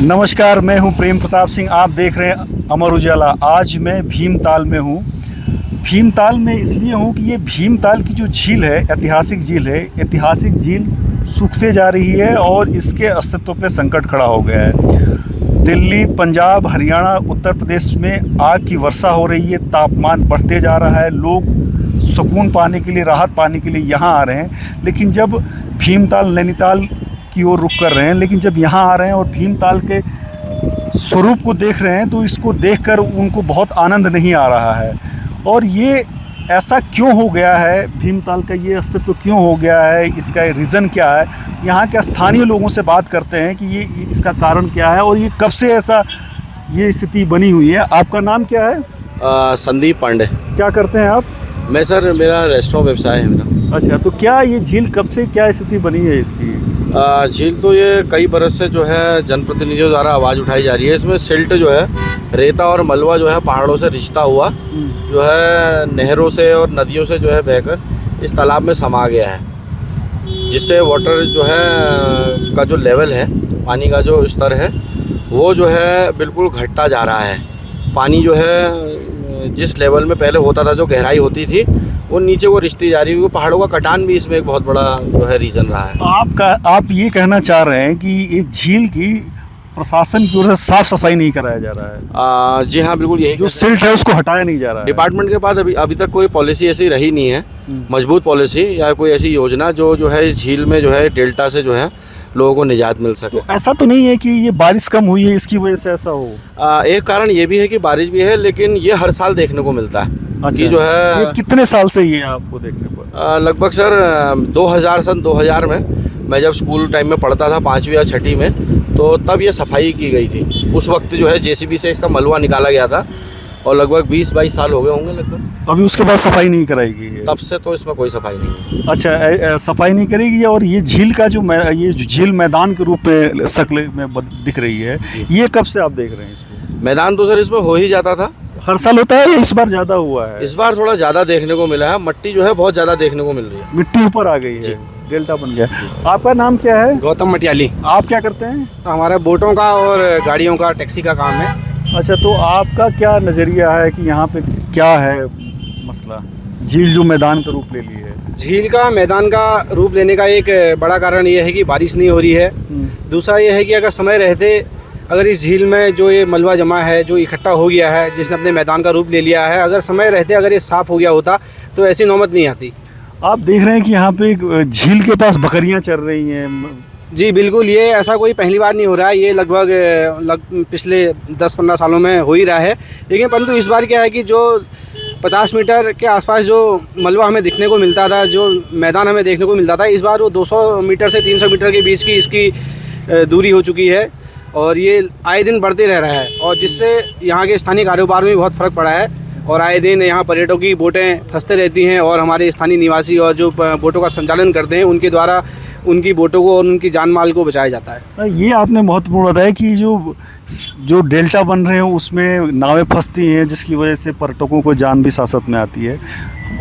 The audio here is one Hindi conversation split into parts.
नमस्कार, मैं हूं प्रेम प्रताप सिंह। आप देख रहे हैं अमर उजाला। आज मैं भीमताल में हूं। भीमताल में इसलिए हूं कि ये भीमताल की जो झील है, ऐतिहासिक झील है। ऐतिहासिक झील सूखते जा रही है और इसके अस्तित्व पे संकट खड़ा हो गया है। दिल्ली, पंजाब, हरियाणा, उत्तर प्रदेश में आग की वर्षा हो रही है। तापमान बढ़ते जा रहा है। लोग सुकून पाने के लिए, राहत पाने के लिए यहाँ आ रहे हैं। लेकिन जब भीमताल, नैनीताल की ओर रुख कर रहे हैं, लेकिन जब यहाँ आ रहे हैं और भीमताल के स्वरूप को देख रहे हैं तो इसको देखकर उनको बहुत आनंद नहीं आ रहा है। और ये ऐसा क्यों हो गया है, भीमताल का ये अस्तित्व क्यों हो गया है, इसका रीज़न क्या है। यहाँ के स्थानीय लोगों से बात करते हैं कि ये इसका कारण क्या है और ये कब से ऐसा ये स्थिति बनी हुई है। आपका नाम क्या है? संदीप पांडे। क्या करते हैं आप? मैं सर, मेरा रेस्टोरेंट व्यवसाय है मेरा। अच्छा, तो क्या ये झील कब से, क्या स्थिति बनी है इसकी? झील तो ये कई बरस से जो है जनप्रतिनिधियों द्वारा आवाज़ उठाई जा रही है। इसमें सिल्ट जो है, रेता और मलबा जो है पहाड़ों से रिश्ता हुआ जो है नहरों से और नदियों से जो है बहकर इस तालाब में समा गया है, जिससे वाटर जो है का जो लेवल है, पानी का जो स्तर है वो जो है बिल्कुल घटता जा रहा है। पानी जो है जिस लेवल में पहले होता था, जो गहराई होती थी, वो नीचे वो रिश्ती जा रही है। पहाड़ों का कटान भी इसमें एक बहुत बड़ा जो है रीज़न रहा है। आप ये कहना चाह रहे हैं कि ये झील की प्रशासन की ओर से साफ सफाई नहीं कराया जा रहा है? जी हाँ, बिल्कुल यही। जो सिल्ट है उसको हटाया नहीं जा रहा है डिपार्टमेंट के पास अभी तक कोई पॉलिसी ऐसी रही नहीं है, मजबूत पॉलिसी या कोई ऐसी योजना जो है इस झील में जो है डेल्टा से जो है लोगों को निजात मिल सके। तो ऐसा तो नहीं है कि ये बारिश कम हुई है इसकी वजह से ऐसा हो? एक कारण ये भी है कि बारिश भी है, लेकिन ये हर साल देखने को मिलता है। अच्छा, कि जो है ये कितने साल से ये आपको देखने को? लगभग सर 2000 में मैं जब स्कूल टाइम में पढ़ता था, 5वीं या 6वीं में, तो तब ये सफाई की गई थी। उस वक्त जो है जेसीबी से इसका मलबा निकाला गया था और लगभग 20-22 साल हो गए होंगे लगभग। अभी उसके बाद सफाई नहीं कराएगी? तब से तो इसमें कोई सफाई नहीं है। अच्छा, सफाई नहीं करेगी। और ये झील का जो ये जो झील मैदान के रूप में शक्ल में दिख रही है, ये कब से आप देख रहे हैं इसको? मैदान तो सर इसमें हो ही जाता था, हर साल होता है या इस बार ज़्यादा हुआ है? इस बार थोड़ा ज़्यादा देखने को मिला है। मट्टी जो है बहुत ज़्यादा देखने को मिल रही है। मिट्टी ऊपर आ गई है, डेल्टा बन गया। आपका नाम क्या है? गौतम मटियाली। आप क्या करते हैं? हमारा बोटों का और गाड़ियों का, टैक्सी का काम है। अच्छा, तो आपका क्या नज़रिया है कि यहाँ पे क्या है मसला, झील जो मैदान का रूप ले ली है? झील का मैदान का रूप लेने का एक बड़ा कारण ये है कि बारिश नहीं हो रही है। दूसरा ये है कि अगर समय रहते, अगर इस झील में जो ये मलबा जमा है, जो इकट्ठा हो गया है, जिसने अपने मैदान का रूप ले लिया है, अगर समय रहते अगर ये साफ़ हो गया होता तो ऐसी नौबत नहीं आती। आप देख रहे हैं कि यहाँ पे एक झील के पास बकरियाँ चर रही हैं। जी बिल्कुल, ये ऐसा कोई पहली बार नहीं हो रहा है। ये लगभग पिछले 10-15 सालों में हो ही रहा है। लेकिन परंतु इस बार क्या है कि जो 50 मीटर के आसपास जो मलबा हमें दिखने को मिलता था, जो मैदान हमें देखने को मिलता था, इस बार वो 200 मीटर से 300 मीटर के बीच की इसकी दूरी हो चुकी है और ये आए दिन बढ़ते रह रहा है। और जिससे यहाँ के स्थानीय कारोबार में बहुत फ़र्क पड़ा है और आए दिन यहाँ पर्यटकों की बोटें फंसते रहती हैं और हमारे स्थानीय निवासी और जो बोटों का संचालन करते हैं, उनके द्वारा उनकी बोटों को और उनकी जान माल को बचाया जाता है। ये आपने महत्वपूर्ण बताया कि जो डेल्टा बन रहे हैं उसमें नावें फंसती हैं, जिसकी वजह से पर्यटकों को जान भी सासत में आती है।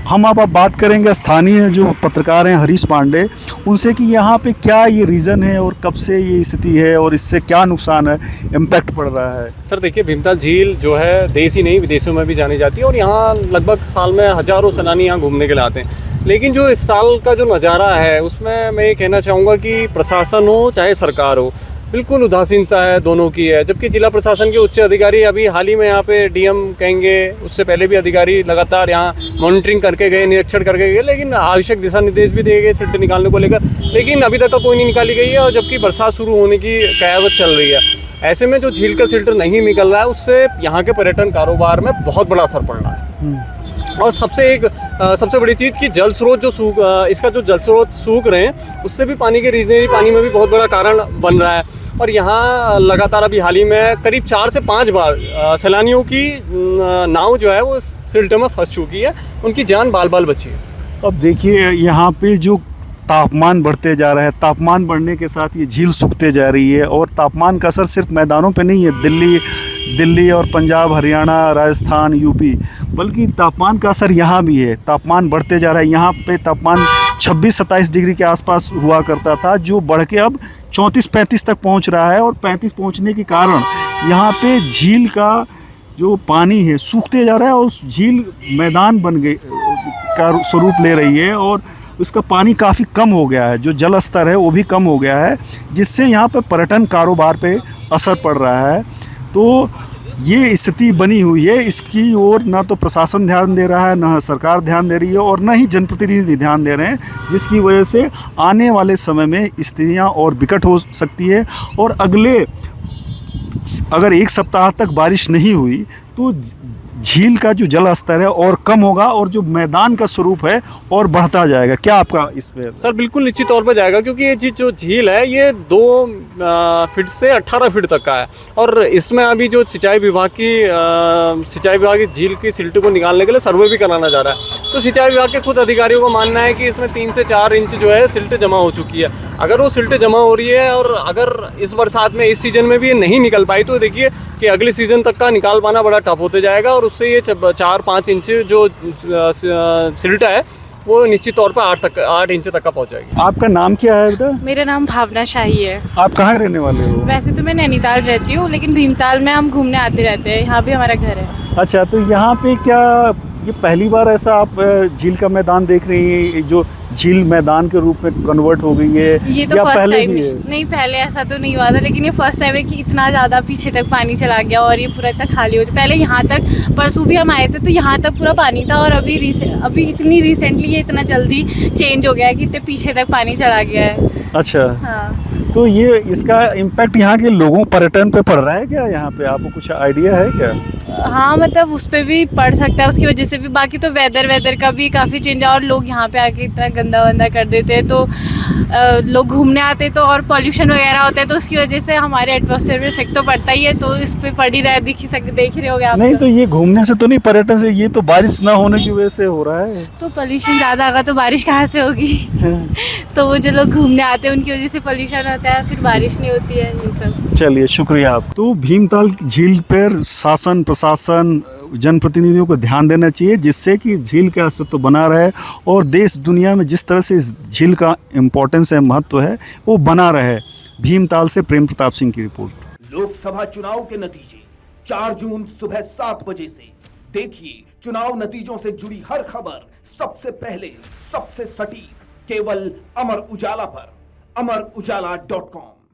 हम आप बात करेंगे स्थानीय जो पत्रकार हैं हरीश पांडे, उनसे कि यहाँ पे क्या ये रीज़न है और कब से ये स्थिति है और इससे क्या नुकसान है, इम्पैक्ट पड़ रहा है। सर देखिए, भीमताल झील जो है देश ही नहीं विदेशों में भी जानी जाती है और यहाँ लगभग साल में हज़ारों सैलानी यहाँ घूमने के लिए आते हैं। लेकिन जो इस साल का जो नज़ारा है उसमें मैं ये कहना चाहूँगा कि प्रशासन हो चाहे सरकार हो, बिल्कुल उदासीन सा है, दोनों की है। जबकि जिला प्रशासन के उच्च अधिकारी अभी हाल ही में यहाँ पे डीएम कहेंगे, उससे पहले भी अधिकारी लगातार यहाँ मॉनिटरिंग करके गए, निरीक्षण करके गए, लेकिन आवश्यक दिशा निर्देश भी दिए गए सिल्ट निकालने को लेकर, लेकिन अभी तक तो कोई नहीं निकाली गई है। और जबकि बरसात शुरू होने की कयावत चल रही है, ऐसे में जो झील का सिल्ट नहीं निकल रहा है उससे यहाँ के पर्यटन कारोबार में बहुत बड़ा असर पड़ रहा है। और सबसे बड़ी चीज़ कि जल स्रोत जो इसका जो जल स्रोत सूख रहे हैं, उससे भी पानी के रीजनरी पानी में भी बहुत बड़ा कारण बन रहा है। और यहाँ लगातार अभी हाल ही में करीब 4 से 5 बार सैलानियों की नाव जो है वो सिल्ट में फंस चुकी है, उनकी जान बाल बाल बची है। अब देखिए, यहाँ पे जो तापमान बढ़ते जा रहा है, तापमान बढ़ने के साथ ये झील सूखते जा रही है और तापमान का असर सिर्फ मैदानों पे नहीं है, दिल्ली और पंजाब, हरियाणा, राजस्थान, यूपी, बल्कि तापमान का असर यहाँ भी है। तापमान बढ़ते जा रहा है। यहाँ पे तापमान 26-27 डिग्री के आसपास हुआ करता था, जो बढ़ के अब 34-35 तक पहुंच रहा है। और 35 पहुंचने के कारण यहाँ पे झील का जो पानी है सूखते जा रहा है और उस झील मैदान बन गई का स्वरूप ले रही है और उसका पानी काफ़ी कम हो गया है, जो जल स्तर है वो भी कम हो गया है, जिससे यहाँ पे पर्यटन कारोबार पे असर पड़ रहा है। तो ये स्थिति बनी हुई है, इसकी ओर ना तो प्रशासन ध्यान दे रहा है, ना सरकार ध्यान दे रही है और ना ही जनप्रतिनिधि ध्यान दे रहे हैं, जिसकी वजह से आने वाले समय में स्थितियाँ और विकट हो सकती है। और अगर एक सप्ताह तक बारिश नहीं हुई तो झील का जो जल स्तर है और कम होगा और जो मैदान का स्वरूप है और बढ़ता जाएगा। क्या आपका इस पे? सर बिल्कुल निश्चित तौर पर जाएगा, क्योंकि ये जो झील है ये 2 फीट से 18 फीट तक का है और इसमें अभी जो सिंचाई विभाग की झील की सिल्ट को निकालने के लिए सर्वे भी कराना जा रहा है। तो सिंचाई विभाग के खुद अधिकारियों का मानना है कि इसमें 3 से 4 इंच जो है सिल्ट जमा हो चुकी है। अगर वो सिल्ट जमा हो रही है और अगर इस बरसात में इस सीज़न में भी ये नहीं निकल पाई तो देखिए कि अगले सीज़न तक का निकाल पाना बड़ा टफ होते जाएगा और उससे ये 4-5 इंच जो सिल्ट है वो निश्चित तौर पर 8 इंच तक का पहुंच जाएगी। आपका नाम क्या है बेटा? मेरा नाम भावना शाही है। आप कहाँ रहने वाले हो? वैसे तो मैं नैनीताल रहती हूँ, लेकिन भीमताल में हम घूमने आते रहते हैं, यहाँ भी हमारा घर है। अच्छा, तो यहाँ पे क्या ये पहली बार ऐसा आप झील का मैदान देख रही हैं, जो झील मैदान के रूप में कन्वर्ट हो गई है? ये तो या फर्स्ट पहले टाइम भी है। है? नहीं, पहले ऐसा तो नहीं हुआ था, लेकिन ये फर्स्ट टाइम है कि इतना ज़्यादा पीछे तक पानी चला गया और ये पूरा इतना खाली हो गया। पहले यहाँ तक परसों भी हम आए थे तो यहाँ तक पूरा पानी था और अभी इतनी रिसेंटली ये इतना जल्दी चेंज हो गया है कि इतने पीछे तक पानी चला गया है। अच्छा, हाँ। तो ये इसका इम्पैक्ट यहाँ के लोगों पर्यटन पे पड़ रहा है क्या? यहाँ पे आपको कुछ आइडिया है क्या? हाँ, मतलब उस पर भी पड़ सकता है, उसकी वजह से भी। बाकी तो वेदर का भी काफ़ी चेंज है और लोग यहाँ पे आके इतना गंदा वंदा कर देते हैं, तो लोग घूमने आते तो और पॉल्यूशन वगैरह होता है, तो उसकी वजह से हमारे एटमॉस्फेयर में इफेक्ट तो पड़ता ही है। तो इस पे पड़ ही रहा है, देख ही रहे होगे आप। नहीं, तो ये घूमने से तो नहीं, पर्यटन से, ये तो बारिश ना होने की वजह से हो रहा है। तो पॉल्यूशन ज़्यादा होगा तो बारिश कहाँ से होगी? तो वो जो लोग घूमने आते हैं उनकी वजह से पॉल्यूशन होता है, फिर बारिश नहीं होती है, ये सब। चलिए, शुक्रिया आप। तो भीमताल झील पर शासन प्रशासन जनप्रतिनिधियों को ध्यान देना चाहिए, जिससे कि झील का अस्तित्व बना रहे और देश दुनिया में जिस तरह से इस झील का इम्पोर्टेंस है, महत्व है, वो बना रहे। भीमताल से प्रेम प्रताप सिंह की रिपोर्ट। लोकसभा चुनाव के नतीजे 4 जून सुबह 7 बजे से देखिए चुनाव नतीजों से जुड़ी हर खबर सबसे पहले, सबसे सटीक, केवल अमर उजाला पर, amarujala.com।